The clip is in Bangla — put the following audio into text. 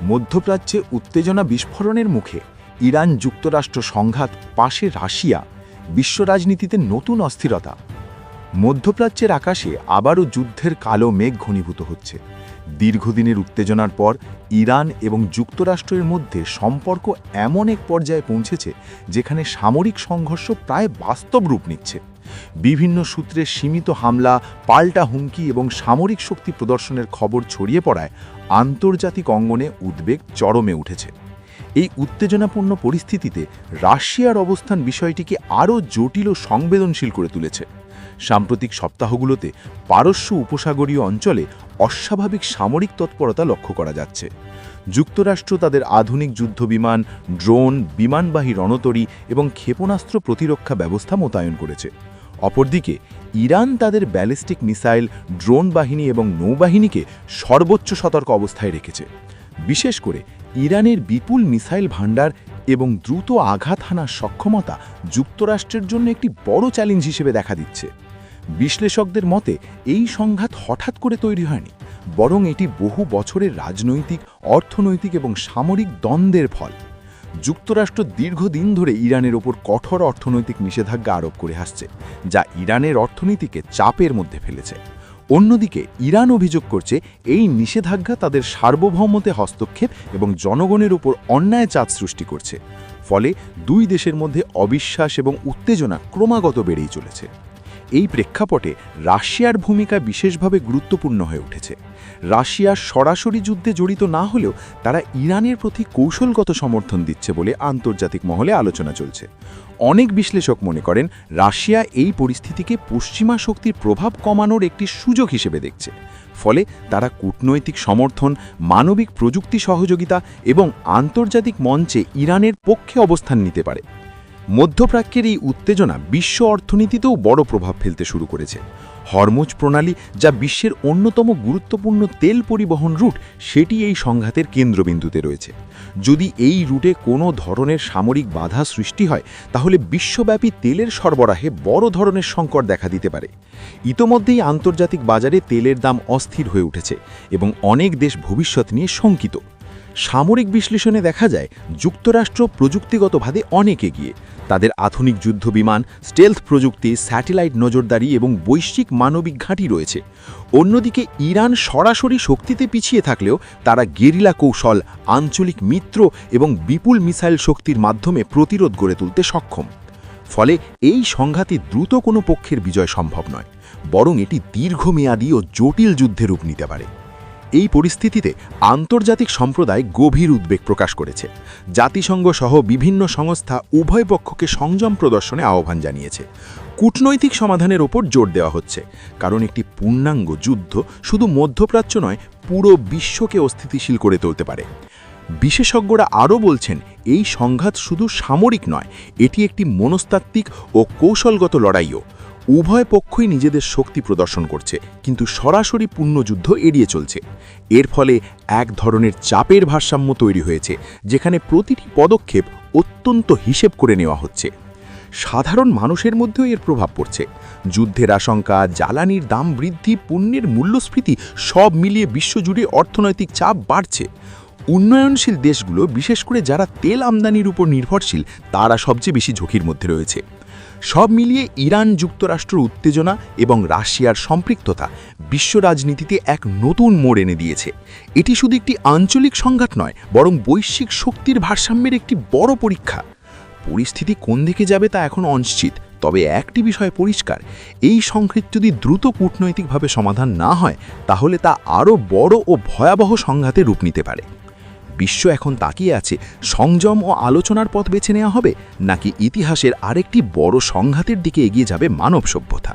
মধ্যপ্রাচ্যে উত্তেজনা বিস্ফোরণের মুখে ইরান যুক্তরাষ্ট্র সংঘাত, পাশে রাশিয়া, বিশ্ব রাজনীতিতে নতুন অস্থিরতা। মধ্যপ্রাচ্যের আকাশে আবারও যুদ্ধের কালো মেঘ ঘনীভূত হচ্ছে। দীর্ঘদিনের উত্তেজনার পর ইরান এবং যুক্তরাষ্ট্রের মধ্যে সম্পর্ক এমন এক পর্যায়ে পৌঁছেছে যেখানে সামরিক সংঘর্ষ প্রায় বাস্তব রূপ নিচ্ছে। বিভিন্ন সূত্রে সীমিত হামলা, পাল্টা হুমকি এবং সামরিক শক্তি প্রদর্শনের খবর ছড়িয়ে পড়ায় আন্তর্জাতিক অঙ্গনে উদ্বেগ চরমে উঠেছে। এই উত্তেজনাপূর্ণ পরিস্থিতিতে রাশিয়ার অবস্থান বিষয়টিকে আরও জটিল ও সংবেদনশীল করে তুলেছে। সাম্প্রতিক সপ্তাহগুলোতে পারস্য উপসাগরীয় অঞ্চলে অস্বাভাবিক সামরিক তৎপরতা লক্ষ্য করা যাচ্ছে। যুক্তরাষ্ট্র তাদের আধুনিক যুদ্ধবিমান, ড্রোন, বিমানবাহী রণতরী এবং ক্ষেপণাস্ত্র প্রতিরক্ষা ব্যবস্থা মোতায়েন করেছে। অপরদিকে ইরান তাদের ব্যালিস্টিক মিসাইল, ড্রোন বাহিনী এবং নৌবাহিনীকে সর্বোচ্চ সতর্ক অবস্থায় রেখেছে। বিশেষ করে ইরানের বিপুল মিসাইল ভাণ্ডার এবং দ্রুত আঘাত হানার সক্ষমতা যুক্তরাষ্ট্রের জন্য একটি বড় চ্যালেঞ্জ হিসেবে দেখা দিচ্ছে। বিশ্লেষকদের মতে এই সংঘাত হঠাৎ করে তৈরি হয়নি, বরং এটি বহু বছরের রাজনৈতিক, অর্থনৈতিক এবং সামরিক দ্বন্দ্বের ফল। যুক্তরাষ্ট্র দীর্ঘদিন ধরে ইরানের ওপর কঠোর অর্থনৈতিক নিষেধাজ্ঞা আরোপ করে আসছে, যা ইরানের অর্থনীতিকে চাপের মধ্যে ফেলেছে। অন্যদিকে ইরান অভিযোগ করছে এই নিষেধাজ্ঞা তাদের সার্বভৌমত্বে হস্তক্ষেপ এবং জনগণের উপর অন্যায় চাপ সৃষ্টি করছে। ফলে দুই দেশের মধ্যে অবিশ্বাস এবং উত্তেজনা ক্রমাগত বেড়েই চলেছে। এই প্রেক্ষাপটে রাশিয়ার ভূমিকা বিশেষভাবে গুরুত্বপূর্ণ হয়ে উঠেছে। রাশিয়া সরাসরি যুদ্ধে জড়িত না হলেও তারা ইরানের প্রতি কৌশলগত সমর্থন দিচ্ছে বলে আন্তর্জাতিক মহলে আলোচনা চলছে। অনেক বিশ্লেষক মনে করেন রাশিয়া এই পরিস্থিতিকে পশ্চিমা শক্তির প্রভাব কমানোর একটি সুযোগ হিসেবে দেখছে। ফলে তারা কূটনৈতিক সমর্থন, মানবিক প্রযুক্তি সহযোগিতা এবং আন্তর্জাতিক মঞ্চে ইরানের পক্ষে অবস্থান নিতে পারে। মধ্যপ্রাচ্যের এই উত্তেজনা বিশ্ব অর্থনীতিতেও বড় প্রভাব ফেলতে শুরু করেছে। হরমুজ প্রণালী, যা বিশ্বের অন্যতম গুরুত্বপূর্ণ তেল পরিবহন রুট, সেটি এই সংঘাতের কেন্দ্রবিন্দুতে রয়েছে। যদি এই রুটে কোনো ধরনের সামরিক বাধা সৃষ্টি হয়, তাহলে বিশ্বব্যাপী তেলের সরবরাহে বড় ধরনের সংকট দেখা দিতে পারে। ইতোমধ্যেই আন্তর্জাতিক বাজারে তেলের দাম অস্থির হয়ে উঠেছে এবং অনেক দেশ ভবিষ্যৎ নিয়ে শঙ্কিত। সামরিক বিশ্লেষণে দেখা যায় যুক্তরাষ্ট্র প্রযুক্তিগতভাবে অনেক এগিয়ে। তাদের আধুনিক যুদ্ধবিমান, স্টেলথ প্রযুক্তি, স্যাটেলাইট নজরদারি এবং বৈশ্বিক মানবিক ঘাঁটি রয়েছে। অন্যদিকে ইরান সরাসরি শক্তিতে পিছিয়ে থাকলেও তারা গেরিলা কৌশল, আঞ্চলিক মিত্র এবং বিপুল মিসাইল শক্তির মাধ্যমে প্রতিরোধ গড়ে তুলতে সক্ষম। ফলে এই সংঘাতে দ্রুত কোনো পক্ষের বিজয় সম্ভব নয়, বরং এটি দীর্ঘমেয়াদী ও জটিল যুদ্ধে রূপ নিতে পারে। এই পরিস্থিতিতে আন্তর্জাতিক সম্প্রদায় গভীর উদ্বেগ প্রকাশ করেছে। জাতিসংঘ সহ বিভিন্ন সংস্থা উভয় পক্ষকে সংযম প্রদর্শনে আহ্বান জানিয়েছে। কূটনৈতিক সমাধানের ওপর জোর দেওয়া হচ্ছে, কারণ একটি পূর্ণাঙ্গ যুদ্ধ শুধু মধ্যপ্রাচ্য নয়, পুরো বিশ্বকে অস্থিতিশীল করে তুলতে পারে। বিশেষজ্ঞরা আরও বলছেন এই সংঘাত শুধু সামরিক নয়, এটি একটি মনস্তাত্ত্বিক ও কৌশলগত লড়াইও। উভয় পক্ষই নিজেদের শক্তি প্রদর্শন করছে, কিন্তু সরাসরি পূর্ণযুদ্ধ এড়িয়ে চলছে। এর ফলে এক ধরনের চাপের ভারসাম্য তৈরি হয়েছে, যেখানে প্রতিটি পদক্ষেপ অত্যন্ত হিসেব করে নেওয়া হচ্ছে। সাধারণ মানুষের মধ্যেও এর প্রভাব পড়ছে। যুদ্ধের আশঙ্কা, জ্বালানির দাম বৃদ্ধি, পণ্যের মূল্যস্ফীতি সব মিলিয়ে বিশ্বজুড়ে অর্থনৈতিক চাপ বাড়ছে। উন্নয়নশীল দেশগুলো, বিশেষ করে যারা তেল আমদানির উপর নির্ভরশীল, তারা সবচেয়ে বেশি ঝুঁকির মধ্যে রয়েছে। সব মিলিয়ে ইরান যুক্তরাষ্ট্র উত্তেজনা এবং রাশিয়ার সম্পৃক্ততা বিশ্ব রাজনীতিতে এক নতুন মোড় এনে দিয়েছে। এটি শুধু একটি আঞ্চলিক সংঘাত নয়, বরং বৈশ্বিক শক্তির ভারসাম্যের একটি বড় পরীক্ষা। পরিস্থিতি কোন দিকে যাবে তা এখন অনিশ্চিত, তবে একটি বিষয় পরিষ্কার, এই সংঘাত যদি দ্রুত কূটনৈতিকভাবে সমাধান না হয়, তাহলে তা আরও বড় ও ভয়াবহ সংঘাতে রূপ নিতে পারে। বিশ্ব এখন তাকিয়ে আছে সংযম ও আলোচনার পথ বেছে নেওয়া হবে, নাকি ইতিহাসের আরেকটি বড় সংঘাতের দিকে এগিয়ে যাবে মানব সভ্যতা।